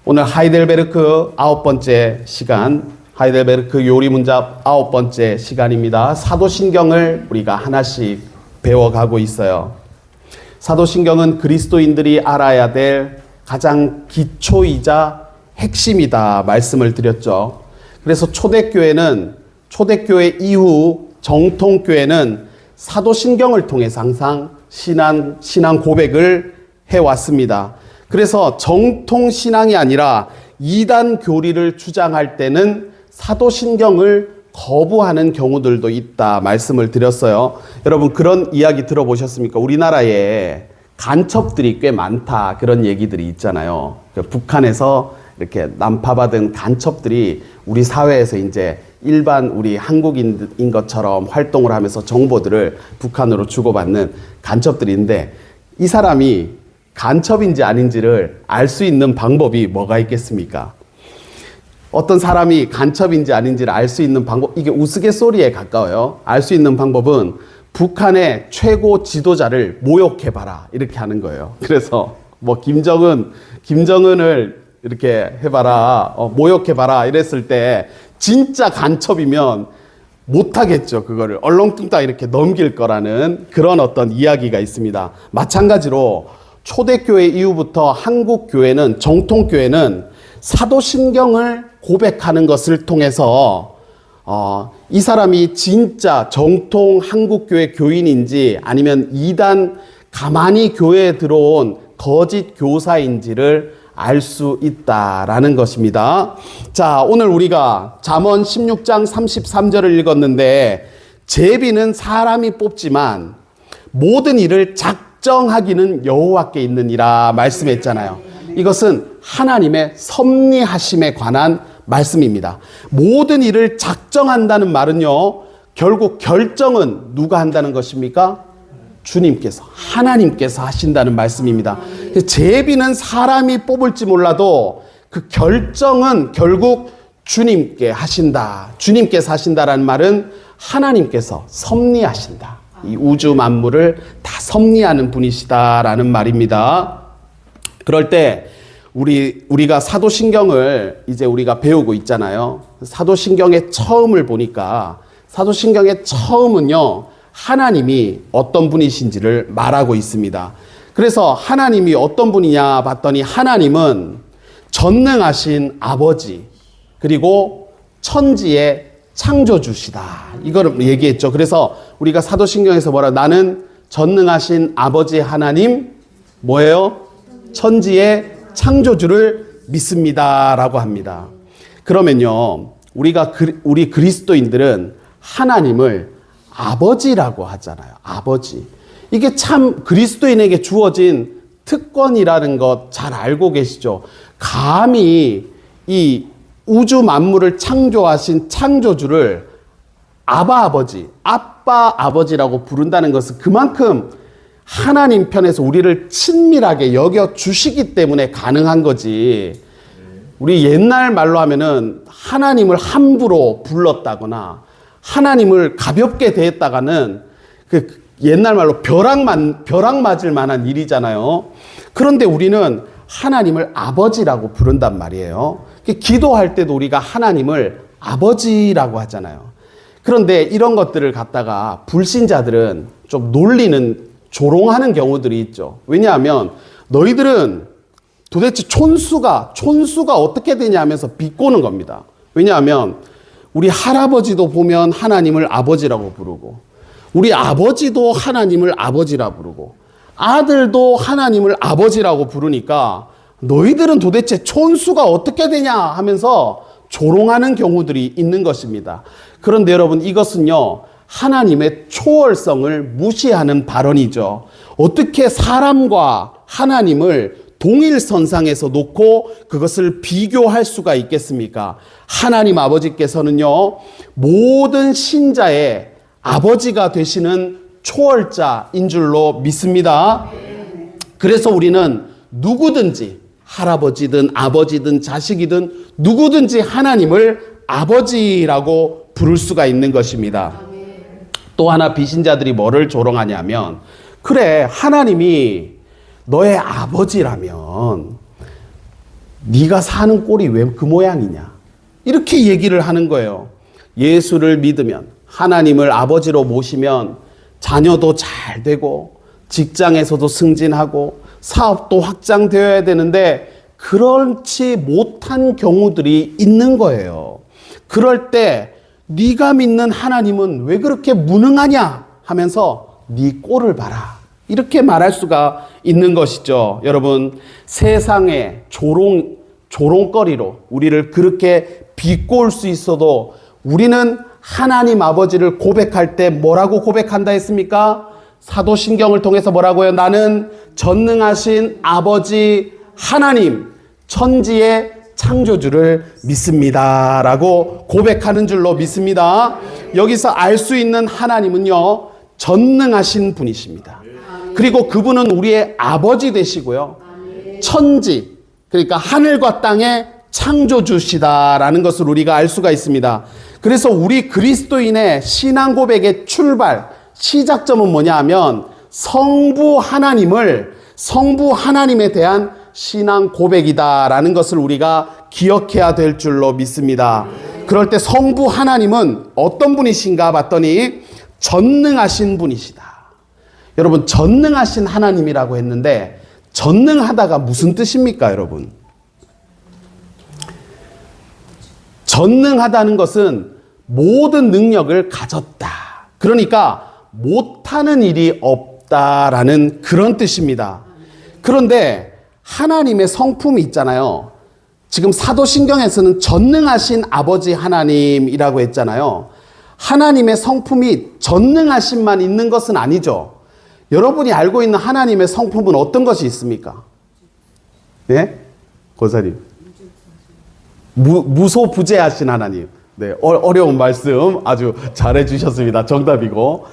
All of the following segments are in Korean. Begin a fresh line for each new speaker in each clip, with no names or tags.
오늘 하이델베르크 9번째 시간, 하이델베르크 요리문답 9번째 시간입니다. 사도신경을 우리가 하나씩 배워가고 있어요. 사도신경은 그리스도인들이 알아야 될 가장 기초이자 핵심이다 말씀을 드렸죠. 그래서 초대교회 이후 정통교회는 사도신경을 통해서 항상 신앙 고백을 해왔습니다. 그래서 정통신앙이 아니라 이단 교리를 주장할 때는 사도신경을 거부하는 경우들도 있다 말씀을 드렸어요. 여러분 그런 이야기 들어보셨습니까? 우리나라에 간첩들이 꽤 많다 그런 얘기들이 있잖아요. 북한에서 이렇게 난파받은 간첩들이 우리 사회에서 이제 일반 우리 한국인인 것처럼 활동을 하면서 정보들을 북한으로 주고받는 간첩들인데, 이 사람이 간첩인지 아닌지를 알 수 있는 방법이 뭐가 있겠습니까? 어떤 사람이 간첩인지 아닌지를 알 수 있는 방법, 이게 우스갯소리에 가까워요. 알 수 있는 방법은 북한의 최고 지도자를 모욕해봐라 이렇게 하는 거예요. 그래서 뭐 김정은을 이렇게 해봐라, 모욕해봐라 이랬을 때 진짜 간첩이면 못하겠죠. 그거를 얼렁뚱땅 이렇게 넘길 거라는 그런 어떤 이야기가 있습니다. 마찬가지로 초대교회 이후부터 한국교회는, 정통교회는 사도신경을 고백하는 것을 통해서 이 사람이 진짜 정통 한국교회 교인인지 아니면 이단 가만히 교회에 들어온 거짓 교사인지를 알 수 있다라는 것입니다. 자, 오늘 우리가 잠언 16장 33절을 읽었는데, 제비는 사람이 뽑지만 모든 일을 작정하기는 여호와께 있느니라 말씀했잖아요. 이것은 하나님의 섭리하심에 관한 말씀입니다. 모든 일을 작정한다는 말은요, 결국 결정은 누가 한다는 것입니까? 주님께서, 하나님께서 하신다는 말씀입니다. 제비는 사람이 뽑을지 몰라도 그 결정은 결국 주님께 하신다. 주님께서 하신다라는 말은 하나님께서 섭리하신다. 이 우주 만물을 다 섭리하는 분이시다라는 말입니다. 그럴 때 우리가 사도신경을 이제 우리가 배우고 있잖아요. 사도신경의 처음을 보니까, 사도신경의 처음은요, 하나님이 어떤 분이신지를 말하고 있습니다. 그래서 하나님이 어떤 분이냐 봤더니, 하나님은 전능하신 아버지, 그리고 천지의 창조주시다, 이걸 얘기했죠. 그래서 우리가 사도신경에서 나는 전능하신 아버지 하나님 뭐예요? 천지의 창조주를 믿습니다 라고 합니다. 그러면요, 우리 그리스도인들은 하나님을 아버지라고 하잖아요. 아버지. 이게 참 그리스도인에게 주어진 특권이라는 것 잘 알고 계시죠? 감히 이 우주 만물을 창조하신 창조주를 아빠 아버지라고 부른다는 것은 그만큼 하나님 편에서 우리를 친밀하게 여겨 주시기 때문에 가능한 거지. 우리 옛날 말로 하면은 하나님을 함부로 불렀다거나 하나님을 가볍게 대했다가는 그 옛날 말로 벼락 맞을 만한 일이잖아요. 그런데 우리는 하나님을 아버지라고 부른단 말이에요. 기도할 때도 우리가 하나님을 아버지라고 하잖아요. 그런데 이런 것들을 갖다가 불신자들은 좀 놀리는, 조롱하는 경우들이 있죠. 왜냐하면 너희들은 도대체 촌수가 어떻게 되냐 하면서 비꼬는 겁니다. 왜냐하면 우리 할아버지도 보면 하나님을 아버지라고 부르고, 우리 아버지도 하나님을 아버지라 부르고, 아들도 하나님을 아버지라고 부르니까 너희들은 도대체 촌수가 어떻게 되냐 하면서 조롱하는 경우들이 있는 것입니다. 그런데 여러분, 이것은요, 하나님의 초월성을 무시하는 발언이죠. 어떻게 사람과 하나님을 동일선상에서 놓고 그것을 비교할 수가 있겠습니까? 하나님 아버지께서는요, 모든 신자의 아버지가 되시는 초월자인 줄로 믿습니다. 그래서 우리는 누구든지, 할아버지든 아버지든 자식이든 누구든지 하나님을 아버지라고 부를 수가 있는 것입니다. 또 하나 비신자들이 뭐를 조롱하냐면, 그래, 하나님이 너의 아버지라면 네가 사는 꼴이 왜 그 모양이냐? 이렇게 얘기를 하는 거예요. 예수를 믿으면, 하나님을 아버지로 모시면 자녀도 잘 되고 직장에서도 승진하고 사업도 확장되어야 되는데 그렇지 못한 경우들이 있는 거예요. 그럴 때 네가 믿는 하나님은 왜 그렇게 무능하냐 하면서 네 꼴을 봐라, 이렇게 말할 수가 있는 것이죠. 여러분, 세상의 조롱거리로 우리를 그렇게 비꼬을 수 있어도 우리는 하나님 아버지를 고백할 때 뭐라고 고백한다 했습니까? 사도신경을 통해서 뭐라고요? 나는 전능하신 아버지 하나님, 천지의 창조주를 믿습니다 라고 고백하는 줄로 믿습니다. 여기서 알 수 있는 하나님은요, 전능하신 분이십니다. 그리고 그분은 우리의 아버지 되시고요, 천지, 그러니까 하늘과 땅의 창조주시다라는 것을 우리가 알 수가 있습니다. 그래서 우리 그리스도인의 신앙 고백의 출발, 시작점은 뭐냐 하면 성부 하나님에 대한 신앙 고백이다라는 것을 우리가 기억해야 될 줄로 믿습니다. 그럴 때 성부 하나님은 어떤 분이신가 봤더니 전능하신 분이시다. 여러분, 전능하신 하나님이라고 했는데 전능하다가 무슨 뜻입니까, 여러분? 전능하다는 것은 모든 능력을 가졌다. 그러니까 못하는 일이 없다라는 그런 뜻입니다. 그런데 하나님의 성품이 있잖아요. 지금 사도신경에서는 전능하신 아버지 하나님이라고 했잖아요. 하나님의 성품이 전능하심만 있는 것은 아니죠. 여러분이 알고 있는 하나님의 성품은 어떤 것이 있습니까? 네? 권사님. 무소부재하신 하나님. 네, 어려운 말씀 아주 잘해 주셨습니다. 정답이고,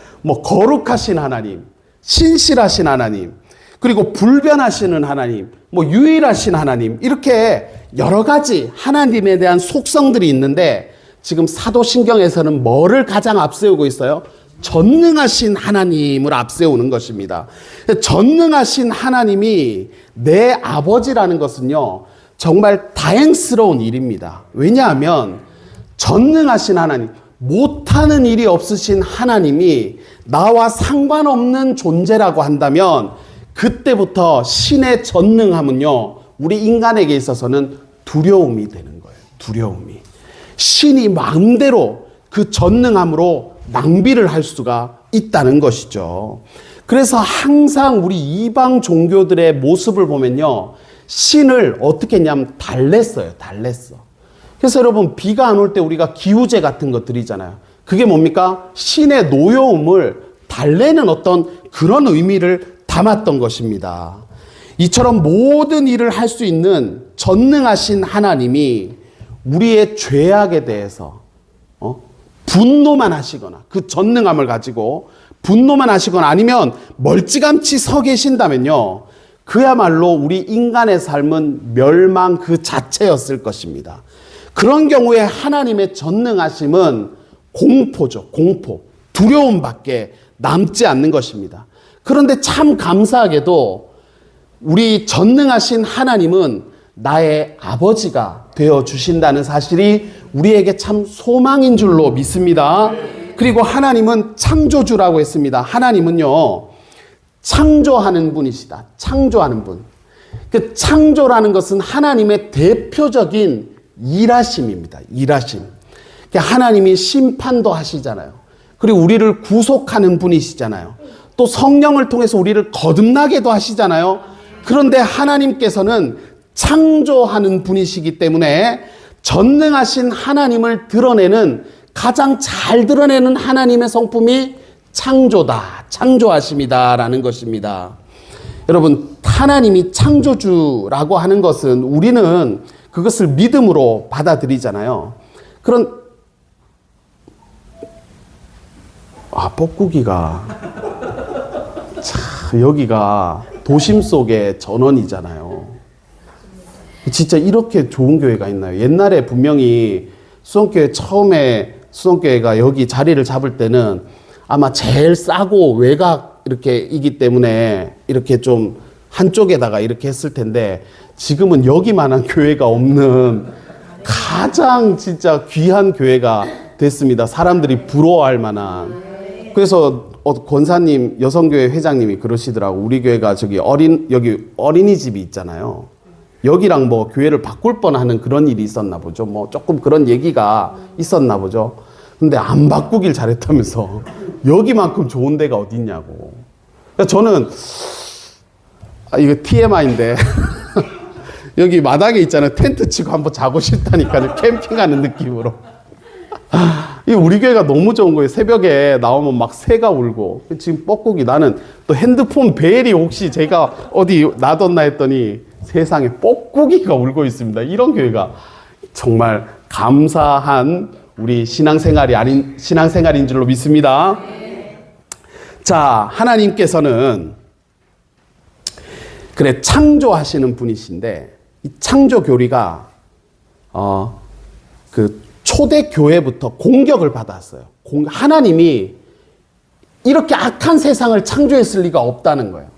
거룩하신 하나님, 신실하신 하나님, 그리고 불변하시는 하나님, 유일하신 하나님, 이렇게 여러 가지 하나님에 대한 속성들이 있는데 지금 사도신경에서는 뭐를 가장 앞세우고 있어요? 전능하신 하나님을 앞세우는 것입니다. 전능하신 하나님이 내 아버지라는 것은요, 정말 다행스러운 일입니다. 왜냐하면 전능하신 하나님, 못하는 일이 없으신 하나님이 나와 상관없는 존재라고 한다면 그때부터 신의 전능함은요, 우리 인간에게 있어서는 두려움이 되는 거예요. 두려움이. 신이 마음대로 그 전능함으로 낭비를 할 수가 있다는 것이죠. 그래서 항상 우리 이방 종교들의 모습을 보면요, 신을 어떻게 했냐면 달랬어요. 달랬어. 그래서 여러분, 비가 안 올 때 우리가 기우제 같은 거 드리잖아요. 그게 뭡니까? 신의 노여움을 달래는 어떤 그런 의미를 담았던 것입니다. 이처럼 모든 일을 할 수 있는 전능하신 하나님이 우리의 죄악에 대해서 분노만 하시거나, 그 전능함을 가지고 분노만 하시거나 아니면 멀찌감치 서 계신다면요, 그야말로 우리 인간의 삶은 멸망 그 자체였을 것입니다. 그런 경우에 하나님의 전능하심은 공포죠. 공포. 두려움밖에 남지 않는 것입니다. 그런데 참 감사하게도 우리 전능하신 하나님은 나의 아버지가 되어 주신다는 사실이 우리에게 참 소망인 줄로 믿습니다. 그리고 하나님은 창조주라고 했습니다. 하나님은요, 창조하는 분이시다. 창조하는 분. 그 창조라는 것은 하나님의 대표적인 일하심입니다. 일하심. 하나님이 심판도 하시잖아요. 그리고 우리를 구속하는 분이시잖아요. 또 성령을 통해서 우리를 거듭나게도 하시잖아요. 그런데 하나님께서는 창조하는 분이시기 때문에 전능하신 하나님을 드러내는, 가장 잘 드러내는 하나님의 성품이 창조다, 창조하심이다라는 것입니다. 여러분, 하나님이 창조주라고 하는 것은 우리는 그것을 믿음으로 받아들이잖아요. 뻐꾸기가 참, 여기가 도심 속의 전원이잖아요. 진짜 이렇게 좋은 교회가 있나요? 옛날에 분명히 수성교회 처음에 수성교회가 여기 자리를 잡을 때는 아마 제일 싸고 외곽 이렇게 이기 때문에 이렇게 좀 한쪽에다가 이렇게 했을 텐데 지금은 여기만한 교회가 없는 가장 진짜 귀한 교회가 됐습니다. 사람들이 부러워할 만한. 그래서 권사님, 여성교회 회장님이 그러시더라고. 우리 교회가 여기 어린이집이 있잖아요. 여기랑 뭐 교회를 바꿀 뻔하는 그런 일이 있었나 보죠. 뭐 조금 그런 얘기가 있었나 보죠. 근데 안 바꾸길 잘했다면서. 여기만큼 좋은 데가 어딨냐고. 그러니까 저는 이거 TMI인데 여기 마당에 있잖아요. 텐트 치고 한번 자고 싶다니까요. 캠핑하는 느낌으로. 이 우리 교회가 너무 좋은 거예요. 새벽에 나오면 막 새가 울고. 지금 뻐꾸기 나는 또 핸드폰 벨이 혹시 제가 어디 놔뒀나 했더니 세상에 뻐꾸기가 울고 있습니다. 이런 교회가 정말 감사한 우리 신앙생활인 줄로 믿습니다. 자, 하나님께서는 그래 창조하시는 분이신데 이 창조 교리가 그 초대 교회부터 공격을 받았어요. 하나님이 이렇게 악한 세상을 창조했을 리가 없다는 거예요.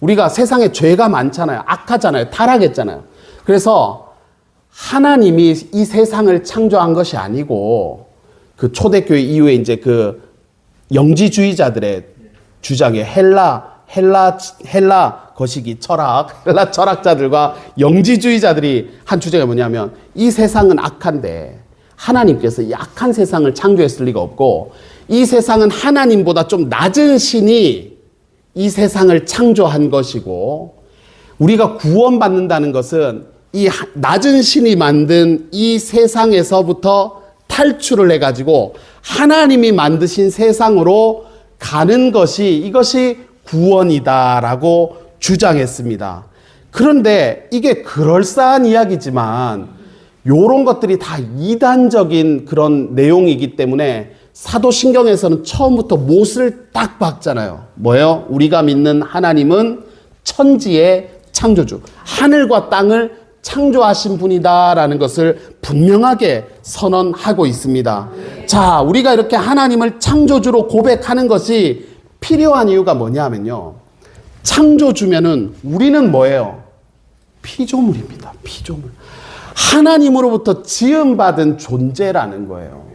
우리가 세상에 죄가 많잖아요. 악하잖아요. 타락했잖아요. 그래서 하나님이 이 세상을 창조한 것이 아니고 그 초대교회 이후에 이제 그 영지주의자들의 주장에 헬라 거시기 철학, 헬라 철학자들과 영지주의자들이 한 주제가 뭐냐면 이 세상은 악한데 하나님께서 이 악한 세상을 창조했을 리가 없고 이 세상은 하나님보다 좀 낮은 신이 이 세상을 창조한 것이고 우리가 구원받는다는 것은 이 낮은 신이 만든 이 세상에서부터 탈출을 해가지고 하나님이 만드신 세상으로 가는 것이 이것이 구원이다라고 주장했습니다. 그런데 이게 그럴싸한 이야기지만 이런 것들이 다 이단적인 그런 내용이기 때문에 사도신경에서는 처음부터 못을 딱 박잖아요. 뭐예요? 우리가 믿는 하나님은 천지의 창조주, 하늘과 땅을 창조하신 분이다라는 것을 분명하게 선언하고 있습니다. 자, 우리가 이렇게 하나님을 창조주로 고백하는 것이 필요한 이유가 뭐냐면요. 창조주면은 우리는 뭐예요? 피조물입니다. 피조물. 하나님으로부터 지음받은 존재라는 거예요.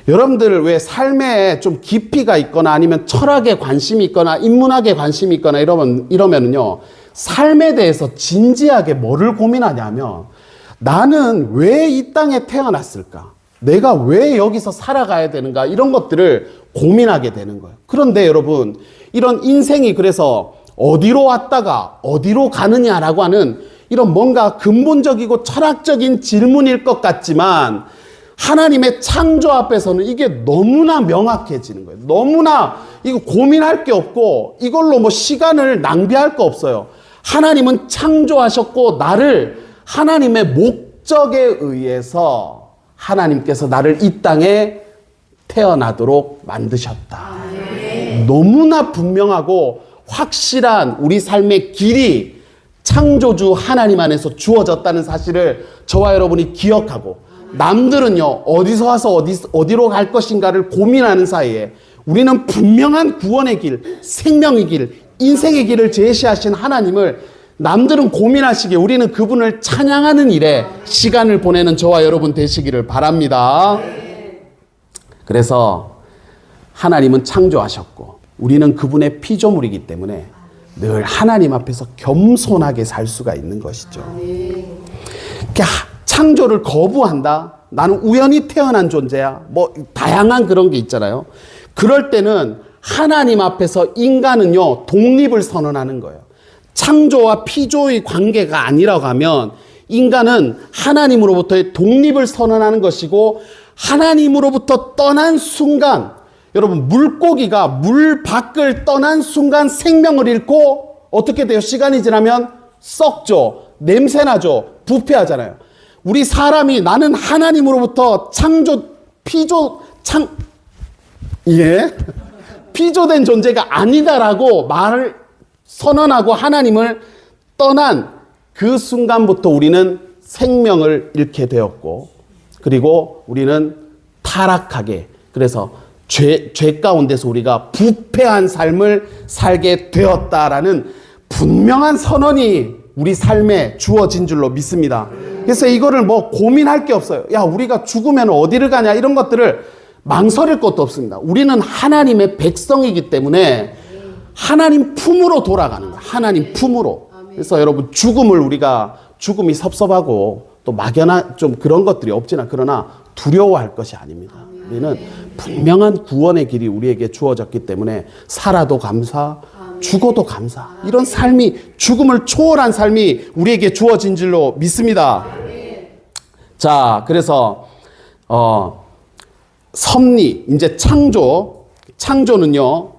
여러분들 왜 삶에 좀 깊이가 있거나 아니면 철학에 관심이 있거나 인문학에 관심이 있거나 이러면은요. 삶에 대해서 진지하게 뭐를 고민하냐면 나는 왜 이 땅에 태어났을까? 내가 왜 여기서 살아가야 되는가? 이런 것들을 고민하게 되는 거예요. 그런데 여러분, 이런 인생이 그래서 어디로 왔다가 어디로 가느냐라고 하는 이런 뭔가 근본적이고 철학적인 질문일 것 같지만 하나님의 창조 앞에서는 이게 너무나 명확해지는 거예요. 너무나 이거 고민할 게 없고 이걸로 뭐 시간을 낭비할 거 없어요. 하나님은 창조하셨고 나를 하나님의 목적에 의해서 하나님께서 나를 이 땅에 태어나도록 만드셨다. 너무나 분명하고 확실한 우리 삶의 길이 창조주 하나님 안에서 주어졌다는 사실을 저와 여러분이 기억하고 남들은요 어디서 와서 어디로 갈 것인가를 고민하는 사이에 우리는 분명한 구원의 길, 생명의 길, 인생의 길을 제시하신 하나님을 남들은 고민하시기에 우리는 그분을 찬양하는 일에 시간을 보내는 저와 여러분 되시기를 바랍니다. 그래서 하나님은 창조하셨고 우리는 그분의 피조물이기 때문에 늘 하나님 앞에서 겸손하게 살 수가 있는 것이죠. 창조를 거부한다? 나는 우연히 태어난 존재야. 뭐 다양한 그런 게 있잖아요. 그럴 때는 하나님 앞에서 인간은요 독립을 선언하는 거예요. 창조와 피조의 관계가 아니라고 하면 인간은 하나님으로부터의 독립을 선언하는 것이고 하나님으로부터 떠난 순간 여러분 물고기가 물 밖을 떠난 순간 생명을 잃고 어떻게 돼요? 시간이 지나면 썩죠. 냄새나죠. 부패하잖아요. 우리 사람이 나는 하나님으로부터 피조된 존재가 아니다라고 말을 선언하고 하나님을 떠난 그 순간부터 우리는 생명을 잃게 되었고 그리고 우리는 타락하게 그래서 죄 가운데서 우리가 부패한 삶을 살게 되었다라는 분명한 선언이 우리 삶에 주어진 줄로 믿습니다. 그래서 이거를 뭐 고민할 게 없어요. 야, 우리가 죽으면 어디를 가냐, 이런 것들을 망설일 것도 없습니다. 우리는 하나님의 백성이기 때문에 하나님 품으로 돌아가는 거예요. 하나님 품으로. 그래서 여러분, 죽음이 섭섭하고 또 막연한 좀 그런 것들이 없지나, 그러나 두려워할 것이 아닙니다. 우리는 분명한 구원의 길이 우리에게 주어졌기 때문에 살아도 감사, 죽어도 감사, 이런 삶이, 죽음을 초월한 삶이 우리에게 주어진 줄로 믿습니다. 자, 그래서 섭리, 이제 창조는요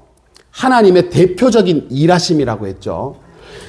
하나님의 대표적인 일하심이라고 했죠.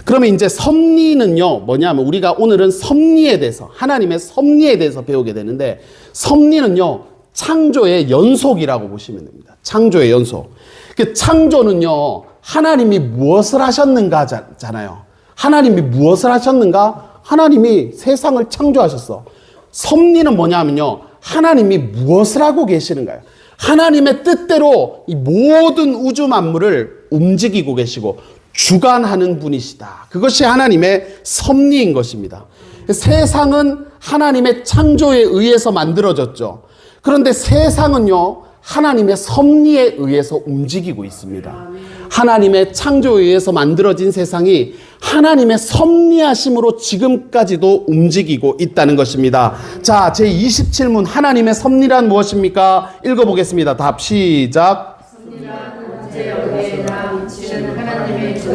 그러면 이제 섭리는요 뭐냐면, 우리가 오늘은 섭리에 대해서, 하나님의 섭리에 대해서 배우게 되는데, 섭리는요 창조의 연속이라고 보시면 됩니다. 창조의 연속. 그 창조는요 하나님이 무엇을 하셨는가잖아요. 하나님이 무엇을 하셨는가? 하나님이 세상을 창조하셨어. 섭리는 뭐냐면요, 하나님이 무엇을 하고 계시는가요? 하나님의 뜻대로 이 모든 우주 만물을 움직이고 계시고 주관하는 분이시다. 그것이 하나님의 섭리인 것입니다. 세상은 하나님의 창조에 의해서 만들어졌죠. 그런데 세상은요 하나님의 섭리에 의해서 움직이고 있습니다. 하나님의 창조에 의해서 만들어진 세상이 하나님의 섭리하심으로 지금까지도 움직이고 있다는 것입니다. 자, 제27문, 하나님의 섭리란 무엇입니까? 읽어보겠습니다. 답 시작.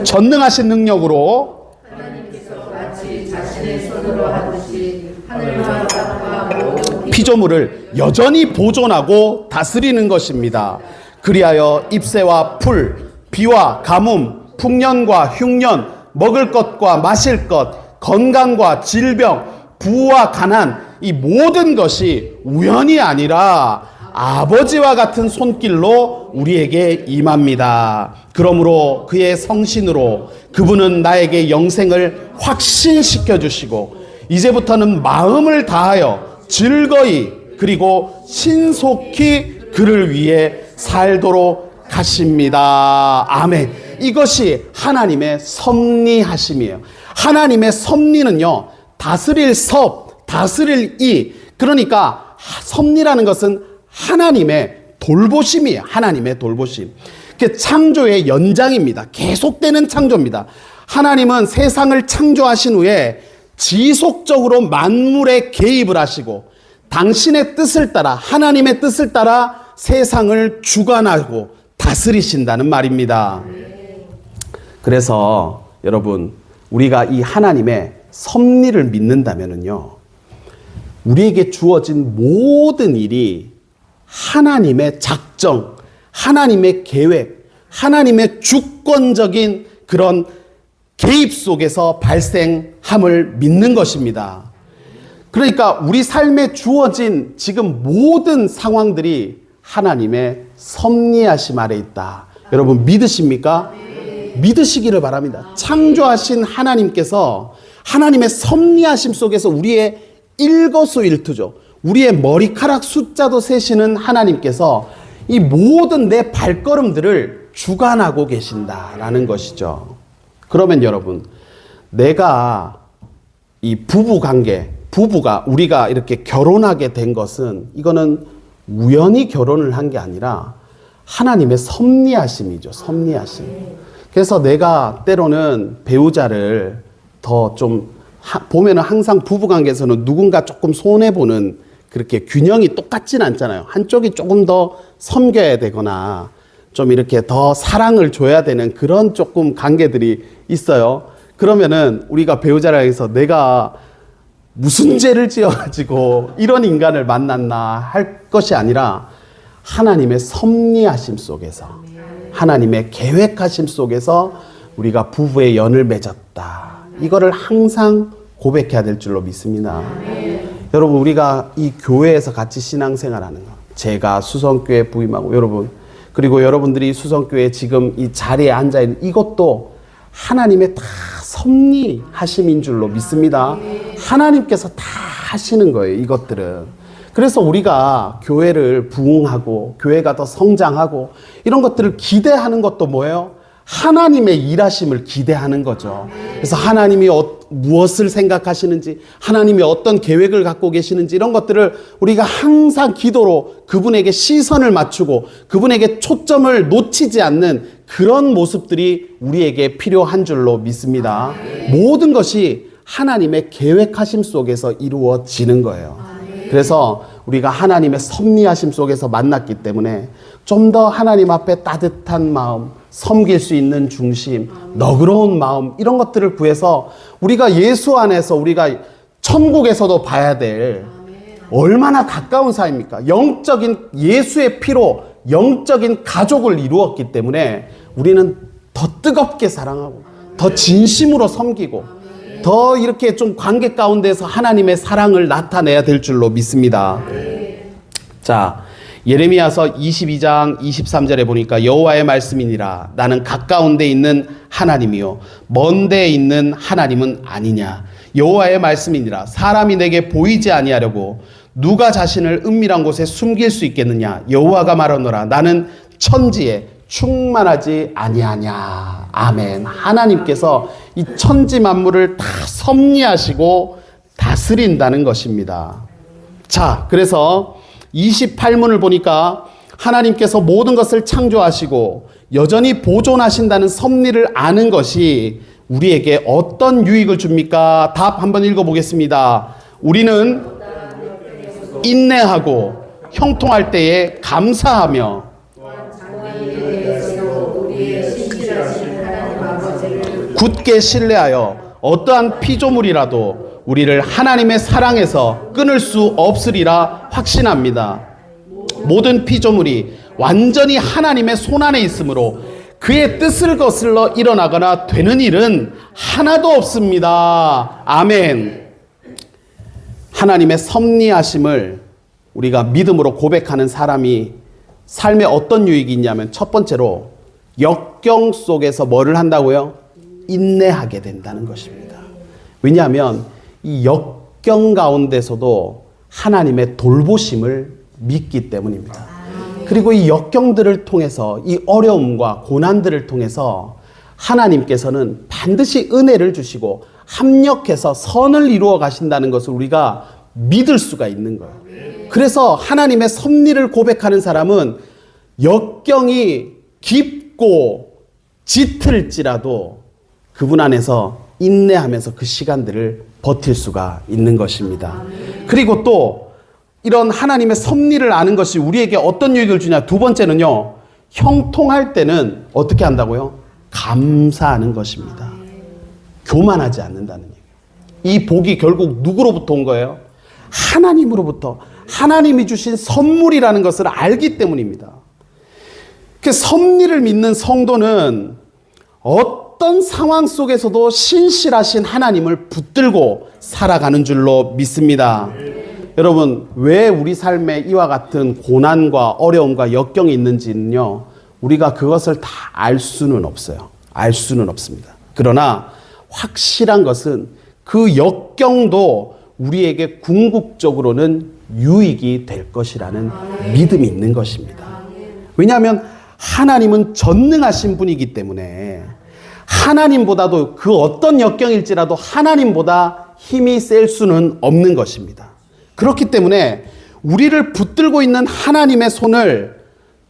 전능하신 능력으로 하나님께서 마치 자신의 손으로 하듯이 하늘과 땅과 모든 피조물을 여전히 보존하고 다스리는 것입니다. 그리하여 잎새와 풀, 비와 가뭄, 풍년과 흉년, 먹을 것과 마실 것, 건강과 질병, 부와 가난, 이 모든 것이 우연이 아니라 아버지와 같은 손길로 우리에게 임합니다. 그러므로 그의 성신으로 그분은 나에게 영생을 확신시켜 주시고, 이제부터는 마음을 다하여 즐거이 그리고 신속히 그를 위해 살도록 하십니다. 아멘. 이것이 하나님의 섭리하심이에요. 하나님의 섭리는요 다스릴 섭, 다스릴 이, 그러니까 섭리라는 것은 하나님의 돌보심이에요. 하나님의 돌보심. 그 창조의 연장입니다. 계속되는 창조입니다. 하나님은 세상을 창조하신 후에 지속적으로 만물에 개입을 하시고 당신의 뜻을 따라, 하나님의 뜻을 따라 세상을 주관하고 다스리신다는 말입니다. 그래서 여러분, 우리가 이 하나님의 섭리를 믿는다면요 우리에게 주어진 모든 일이 하나님의 작정, 하나님의 계획, 하나님의 주권적인 그런 개입 속에서 발생함을 믿는 것입니다. 그러니까 우리 삶에 주어진 지금 모든 상황들이 하나님의 섭리하심 아래 있다. 여러분 믿으십니까? 믿으시기를 바랍니다. 창조하신 하나님께서 하나님의 섭리하심 속에서 우리의 일거수일투죠. 우리의 머리카락 숫자도 세시는 하나님께서 이 모든 내 발걸음들을 주관하고 계신다라는 것이죠. 그러면 여러분, 내가 이 부부가 우리가 이렇게 결혼하게 된 것은 이거는 우연히 결혼을 한 게 아니라 하나님의 섭리하심이죠. 섭리하심. 그래서 내가 때로는 배우자를 더 좀 보면은 항상 부부관계에서는 누군가 조금 손해보는 그렇게 균형이 똑같진 않잖아요. 한쪽이 조금 더 섬겨야 되거나 좀 이렇게 더 사랑을 줘야 되는 그런 조금 관계들이 있어요. 그러면은 우리가 배우자를 해서 내가 무슨 죄를 지어가지고 이런 인간을 만났나 할 것이 아니라 하나님의 섭리하심 속에서, 하나님의 계획하심 속에서 우리가 부부의 연을 맺었다. 이거를 항상 고백해야 될 줄로 믿습니다. 여러분, 우리가 이 교회에서 같이 신앙생활하는 거, 제가 수성교회 부임하고 여러분, 그리고 여러분들이 수성교회 지금 이 자리에 앉아있는 이것도 하나님의 다 섭리하심인 줄로 믿습니다. 하나님께서 다 하시는 거예요, 이것들은. 그래서 우리가 교회를 부흥하고 교회가 더 성장하고 이런 것들을 기대하는 것도 뭐예요? 하나님의 일하심을 기대하는 거죠. 그래서 하나님이 무엇을 생각하시는지, 하나님이 어떤 계획을 갖고 계시는지 이런 것들을 우리가 항상 기도로 그분에게 시선을 맞추고 그분에게 초점을 놓치지 않는 그런 모습들이 우리에게 필요한 줄로 믿습니다. 모든 것이 하나님의 계획하심 속에서 이루어지는 거예요. 그래서 우리가 하나님의 섭리하심 속에서 만났기 때문에 좀 더 하나님 앞에 따뜻한 마음, 섬길 수 있는 중심, 너그러운 마음 이런 것들을 구해서 우리가 예수 안에서 우리가 천국에서도 봐야 될 얼마나 가까운 사이입니까? 영적인 예수의 피로 영적인 가족을 이루었기 때문에 우리는 더 뜨겁게 사랑하고 더 진심으로 섬기고 더 이렇게 좀 관계 가운데서 하나님의 사랑을 나타내야 될 줄로 믿습니다. 자, 예레미야서 22장 23절에 보니까 여호와의 말씀이니라 나는 가까운 데 있는 하나님이요 먼 데에 있는 하나님은 아니냐. 여호와의 말씀이니라 사람이 내게 보이지 아니하려고 누가 자신을 은밀한 곳에 숨길 수 있겠느냐. 여호와가 말하노라 나는 천지에 충만하지 아니하냐. 아멘. 하나님께서 이 천지 만물을 다 섭리하시고 다스린다는 것입니다. 자, 그래서 28문을 보니까 하나님께서 모든 것을 창조하시고 여전히 보존하신다는 섭리를 아는 것이 우리에게 어떤 유익을 줍니까? 답 한번 읽어보겠습니다. 우리는 인내하고 형통할 때에 감사하며 굳게 신뢰하여 어떠한 피조물이라도 우리를 하나님의 사랑에서 끊을 수 없으리라 확신합니다. 모든 피조물이 완전히 하나님의 손안에 있으므로 그의 뜻을 거슬러 일어나거나 되는 일은 하나도 없습니다. 아멘. 하나님의 섭리하심을 우리가 믿음으로 고백하는 사람이 삶에 어떤 유익이 있냐면 첫 번째로 역경 속에서 뭐를 한다고요? 인내하게 된다는 것입니다. 왜냐하면 이 역경 가운데서도 하나님의 돌보심을 믿기 때문입니다. 그리고 이 역경들을 통해서 이 어려움과 고난들을 통해서 하나님께서는 반드시 은혜를 주시고 합력해서 선을 이루어 가신다는 것을 우리가 믿을 수가 있는 거예요. 그래서 하나님의 섭리를 고백하는 사람은 역경이 깊고 짙을지라도 그분 안에서 인내하면서 그 시간들을 버틸 수가 있는 것입니다. 그리고 또 이런 하나님의 섭리를 아는 것이 우리에게 어떤 유익을 주냐. 두 번째는요. 형통할 때는 어떻게 한다고요? 감사하는 것입니다. 교만하지 않는다는 얘기예요. 이 복이 결국 누구로부터 온 거예요? 하나님으로부터. 하나님이 주신 선물이라는 것을 알기 때문입니다. 그 섭리를 믿는 성도는 어떤 상황 속에서도 신실하신 하나님을 붙들고 살아가는 줄로 믿습니다. 여러분, 왜 우리 삶에 이와 같은 고난과 어려움과 역경이 있는지는요, 우리가 그것을 다 알 수는 없어요. 알 수는 없습니다. 그러나 확실한 것은 그 역경도 우리에게 궁극적으로는 유익이 될 것이라는 믿음이 있는 것입니다. 왜냐하면 하나님은 전능하신 분이기 때문에 하나님보다도 그 어떤 역경일지라도 하나님보다 힘이 셀 수는 없는 것입니다. 그렇기 때문에 우리를 붙들고 있는 하나님의 손을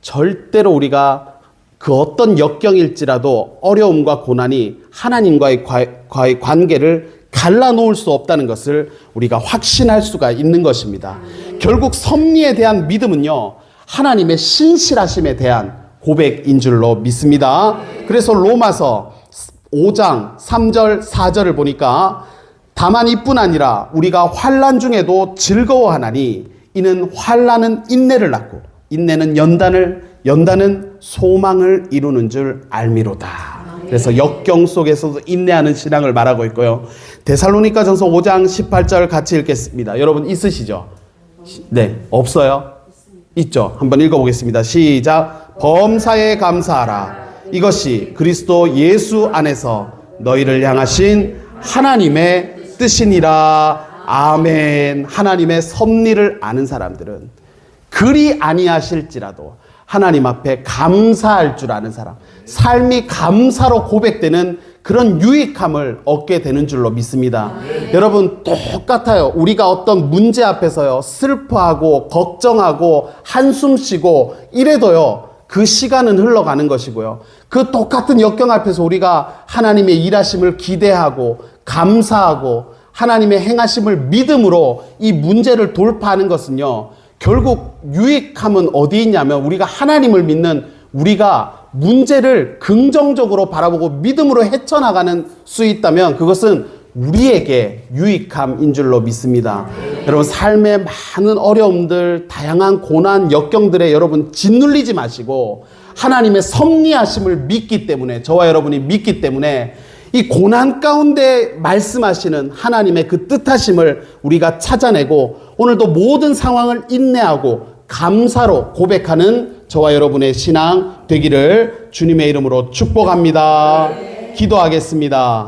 절대로 우리가 그 어떤 역경일지라도 어려움과 고난이 하나님과의 관계를 갈라놓을 수 없다는 것을 우리가 확신할 수가 있는 것입니다. 결국 섭리에 대한 믿음은요, 하나님의 신실하심에 대한 고백인 줄로 믿습니다. 그래서 로마서 5장 3절 4절을 보니까 다만 이뿐 아니라 우리가 환난 중에도 즐거워하나니 이는 환난은 인내를 낳고 인내는 연단은 소망을 이루는 줄 알미로다. 그래서 역경 속에서도 인내하는 신앙을 말하고 있고요. 데살로니가전서 5장 18절 같이 읽겠습니다. 여러분 있으시죠? 네, 없어요? 있죠? 한번 읽어보겠습니다. 시작. 범사에 감사하라. 이것이 그리스도 예수 안에서 너희를 향하신 하나님의 뜻이니라. 아멘. 하나님의 섭리를 아는 사람들은 그리 아니하실지라도 하나님 앞에 감사할 줄 아는 사람, 삶이 감사로 고백되는 그런 유익함을 얻게 되는 줄로 믿습니다. 여러분, 똑같아요. 우리가 어떤 문제 앞에서요, 슬퍼하고 걱정하고 한숨 쉬고 이래도요, 그 시간은 흘러가는 것이고요. 그 똑같은 역경 앞에서 우리가 하나님의 일하심을 기대하고 감사하고 하나님의 행하심을 믿음으로 이 문제를 돌파하는 것은요, 결국 유익함은 어디 있냐면 우리가 하나님을 믿는 우리가 문제를 긍정적으로 바라보고 믿음으로 헤쳐나가는 수 있다면 그것은 우리에게 유익함인 줄로 믿습니다. 여러분, 삶의 많은 어려움들, 다양한 고난, 역경들에 여러분 짓눌리지 마시고 하나님의 섭리하심을 믿기 때문에, 저와 여러분이 믿기 때문에 이 고난 가운데 말씀하시는 하나님의 그 뜻하심을 우리가 찾아내고 오늘도 모든 상황을 인내하고 감사로 고백하는 저와 여러분의 신앙 되기를 주님의 이름으로 축복합니다. 기도하겠습니다.